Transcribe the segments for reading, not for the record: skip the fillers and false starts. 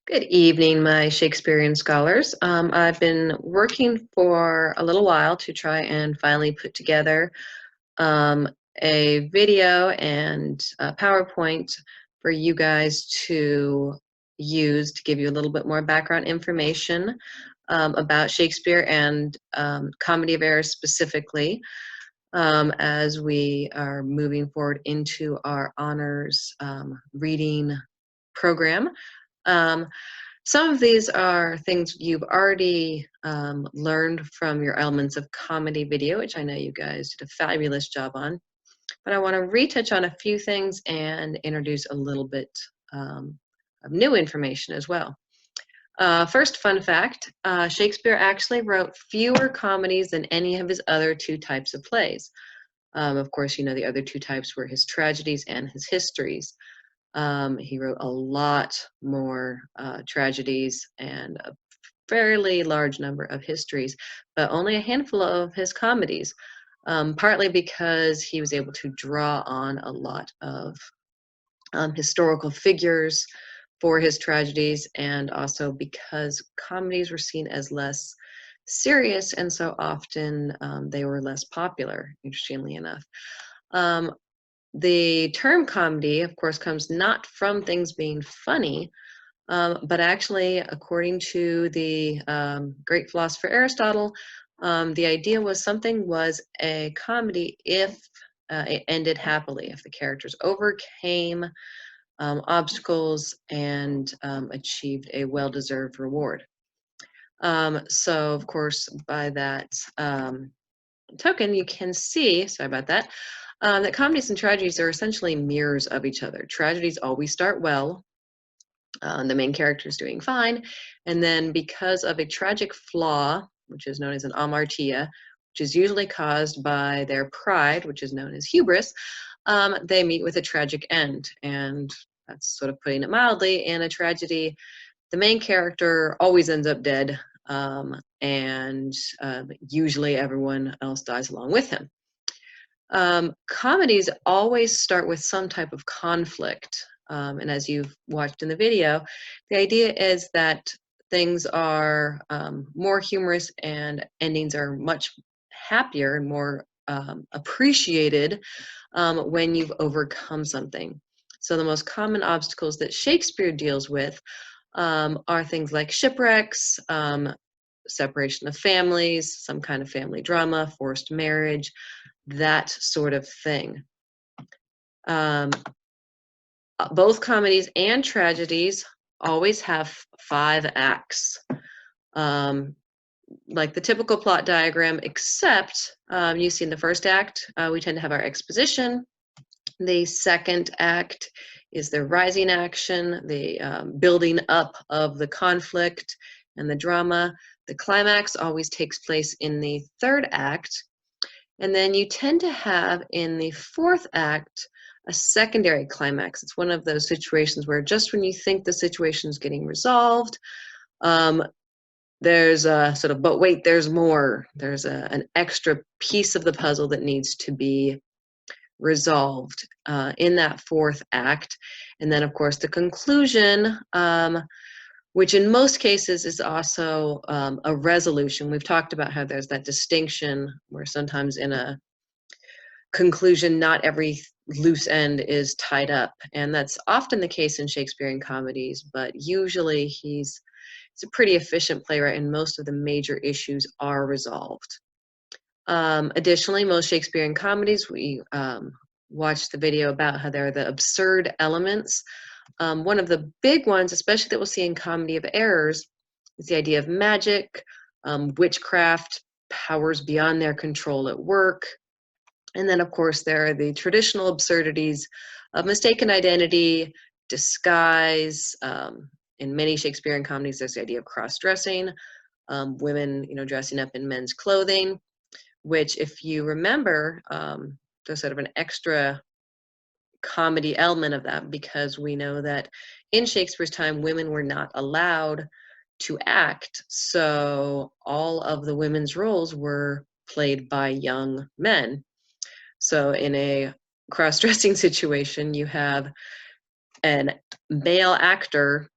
Good evening, my Shakespearean scholars. I've been working for a little while to try and finally put together um, a video and a PowerPoint for you guys to use to give you a little bit more background information about Shakespeare and comedy of errors specifically, as we are moving forward into our honors reading program. Um, some of these are things you've already learned from your Elements of Comedy video, which I know you guys did a fabulous job on. But I want to retouch on a few things and introduce a little bit of new information as well. First fun fact, Shakespeare actually wrote fewer comedies than any of his other two types of plays. Of course, you know the other two types were his tragedies and his histories. He wrote a lot more tragedies and a fairly large number of histories, but only a handful of his comedies, partly because he was able to draw on a lot of historical figures for his tragedies, and also because comedies were seen as less serious, and so often they were less popular, interestingly enough. Um, the term comedy, of course, comes not from things being funny, but actually, according to the great philosopher Aristotle, the idea was something was a comedy if it ended happily, if the characters overcame obstacles and achieved a well-deserved reward. So, of course, by that token, you can see, sorry about that, that comedies and tragedies are essentially mirrors of each other. Tragedies always start well, the main character is doing fine, and then because of a tragic flaw, which is known as an amartia, which is usually caused by their pride, which is known as hubris, they meet with a tragic end. And that's sort of putting it mildly. In a tragedy, the main character always ends up dead, and usually everyone else dies along with him. Comedies always start with some type of conflict. And as you've watched in the video, the idea is that things are more humorous and endings are much happier and more appreciated when you've overcome something. So the most common obstacles that Shakespeare deals with are things like shipwrecks, separation of families, some kind of family drama, forced marriage, that sort of thing. Um, both comedies and tragedies always have 5 acts, um, like the typical plot diagram, except you see in the first act, we tend to have our exposition. The second act is the rising action, the building up of the conflict and the drama. The climax always takes place in the third act. And then you tend to have in the fourth act a secondary climax. It's one of those situations where just when you think the situation is getting resolved, there's a sort of, but wait, there's more. There's an extra piece of the puzzle that needs to be resolved in that fourth act. And then, of course, the conclusion, which in most cases is also a resolution. We've talked about how there's that distinction where sometimes in a conclusion, not every loose end is tied up. And that's often the case in Shakespearean comedies, but usually he's a pretty efficient playwright and most of the major issues are resolved. Additionally, most Shakespearean comedies, we watched the video about how there are the absurd elements. One of the big ones, especially that we'll see in Comedy of Errors, is the idea of magic, witchcraft, powers beyond their control at work. And then, of course, there are the traditional absurdities of mistaken identity, disguise. In many Shakespearean comedies, there's the idea of cross-dressing, women, dressing up in men's clothing, which, if you remember, there's sort of an extra comedy element of that, because we know that in Shakespeare's time, women were not allowed to act. So all of the women's roles were played by young men. So in a cross-dressing situation, you have a male actor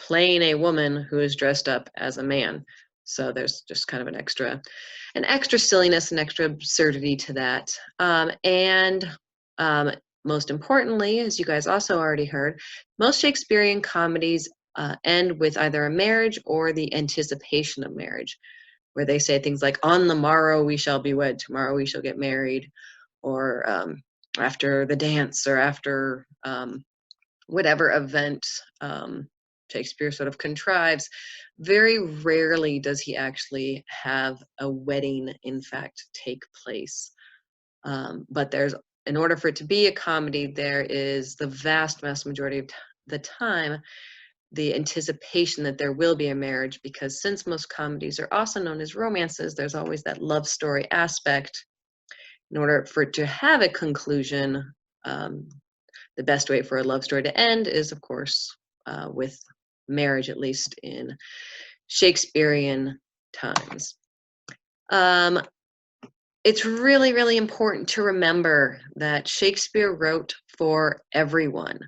playing a woman who is dressed up as a man. So there's just kind of an extra silliness and extra absurdity to that. And most importantly, as you guys also already heard, most Shakespearean comedies end with either a marriage or the anticipation of marriage, where they say things like, "On the morrow we shall be wed, tomorrow we shall get married," or after the dance, or after whatever event Shakespeare sort of contrives. Very rarely does he actually have a wedding, in fact, take place. But in order for it to be a comedy, there is the vast, vast majority of the time the anticipation that there will be a marriage, because since most comedies are also known as romances, there's always that love story aspect. In order for it to have a conclusion, the best way for a love story to end is, of course, with marriage, at least in Shakespearean times. It's really, really important to remember that Shakespeare wrote for everyone.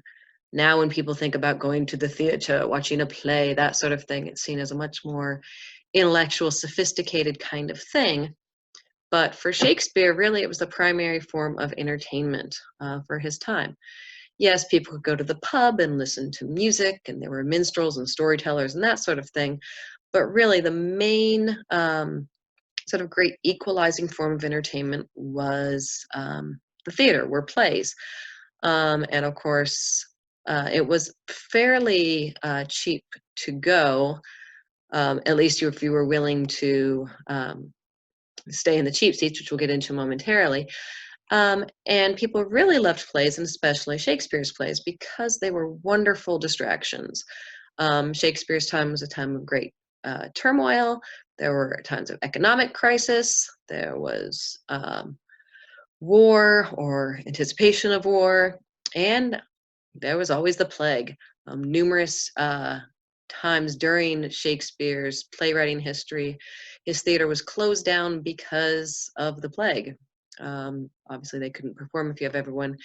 Now, when people think about going to the theater, watching a play, that sort of thing, it's seen as a much more intellectual, sophisticated kind of thing. But for Shakespeare, really, it was the primary form of entertainment for his time. Yes, people could go to the pub and listen to music, and there were minstrels and storytellers and that sort of thing. But really, the main sort of great equalizing form of entertainment was the theater, were plays. And of course, it was fairly cheap to go, at least if you were willing to stay in the cheap seats, which we'll get into momentarily. And people really loved plays, and especially Shakespeare's plays, because they were wonderful distractions. Shakespeare's time was a time of great turmoil. There were times of economic crisis. There was war or anticipation of war. And there was always the plague. Numerous times during Shakespeare's playwriting history, his theater was closed down because of the plague. Obviously, they couldn't perform if you have everyone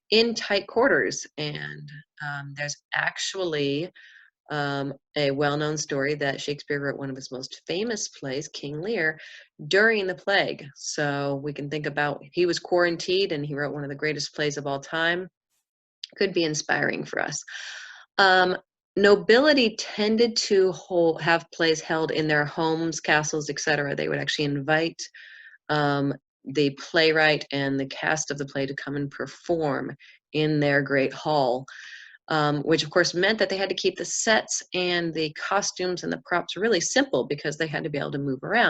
in tight quarters. And there's actually a well-known story that Shakespeare wrote one of his most famous plays, King Lear, during the plague. So we can think about, he was quarantined and he wrote one of the greatest plays of all time. Could be inspiring for us. Nobility tended to have plays held in their homes, castles, etc. They would actually invite the playwright and the cast of the play to come and perform in their great hall, which of course meant that they had to keep the sets and the costumes and the props really simple, because they had to be able to move around.